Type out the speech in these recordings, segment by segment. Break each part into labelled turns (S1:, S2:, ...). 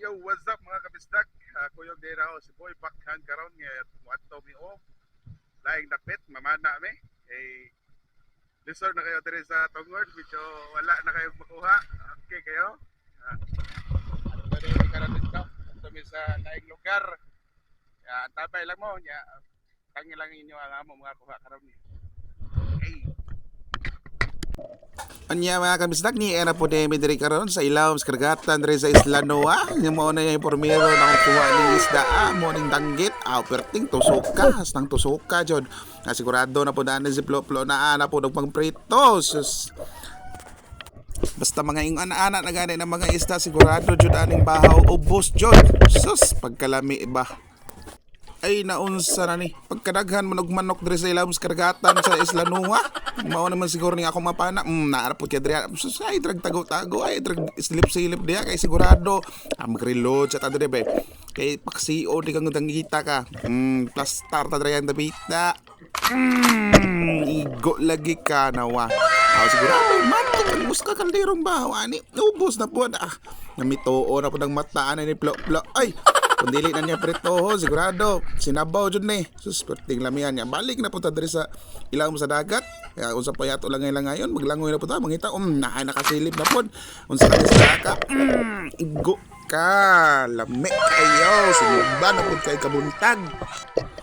S1: Yo, what's up mga kabisdak? Ako yung din ako si Boy Bakhang karon nga muadto mi o laing dapit mamana mi. Lisod na kayo diri sa Tungod, medyo wala na kayo makuha. Okay kayo? Ano ba rin karon dito? Ito mi sa laing lugar. Tabay lang mo nya. Tangi lang inyo ang amo mga kuha karon ni. Hey.
S2: Anya mga kabisdak ni era po demi diri karon sa ilawom sa karagatan diri sa Isla Noa. Yung mo na yung pormero na kung kuha ni isda mo ning danggit. Perting tusuka, hastang tusuka jud. Na sigurado na po daan si Plo-Plo na ana po pang prito. Sus. Basta mga ingon ana na gani ng mga isda sigurado jud aning bahaw ubos jud. Sus pagkalami ba. Ay naunsa na ni pagkadaghan manog manok diri sa ilawom sa karagatan sa Isla Noa. Mao naman siguro ni ako mapana. Naarapod kay diri. Ay drag tago-tago ay drag silip-silip diya kay sigurado mag-reload sa tadre be. Kay paksio di kang danggita ka. Plastar ta diri ang dabita. Igo lagi ka nawa. Sigurado matok ang muska kalderong bahaw ani. Ubos na po namituo na po ng mataan ni Plo-Plo. Ay kung dili na niya prito sigurado sinabaw jud ni sus perting lamihan niya balik na punta diri sa ilawom sa dagat kaya unsa pa yato lang ngayon maglangoy na punta mangita nakasilip na pod unsa ka sa ka igo ka lami kayo sinugba na pud kay kabuntag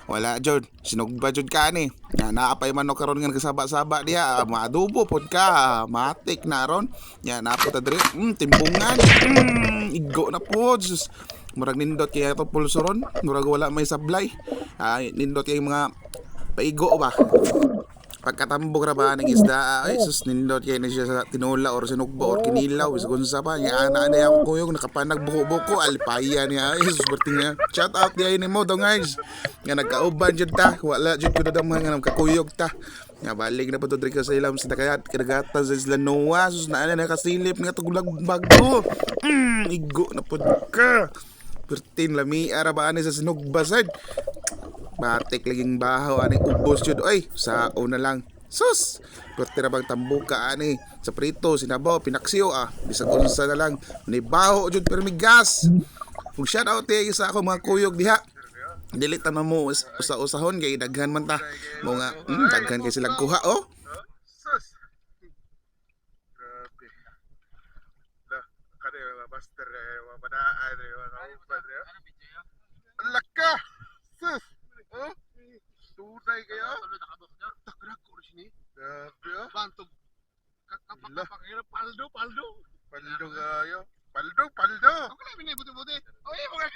S2: wala jud sinugba jud ka ni naapay manok karon nga kasaba-saba diha maadubo pod ka matik na ron nya napunta diri timbungan igo na pod sus murag nindot kaya ito pulsoron murag wala may sablay nindot kaya mga paigo ba pagkatambok ra ba ng isda ay sus nindot kaya na siya sa tinula or sinugba or kinilaw kung sa pa niya ana yung kuyog nakapanag buko-buko alpaya niya ay sus berting niya shout out diay ni mo dong guys nga nagkauban jud ta wala jud ko dadamhan nga nagkakuyog ta nga balik na po to diri sa ilawom sa kadagatan sa Isla Noa sus na nakasilip nga tugulag bago igo na po ka pertin lami ara ba ani sa sinugbasad batik laging bahaw ani ubos jud oy sa una lang sus perti ra bang tambuka ani sa prito sinabaw pinaksiyo bisag unsa na lang ni baho jud permigas ug shout out sa ako mga kuyog diha dili ta mo usa-usahon kay daghan man ta mo nga daghan kay sila kuha
S1: Sus. Grabe. Kade master wa padaan wa kaupad. Laka. Sus. Tunay kayo? Takrak ko rin ni. Grabe bantog. Kakapakira paldo. Paldo kayo. Paldo. Ako na binay buti-buti. Oy, mga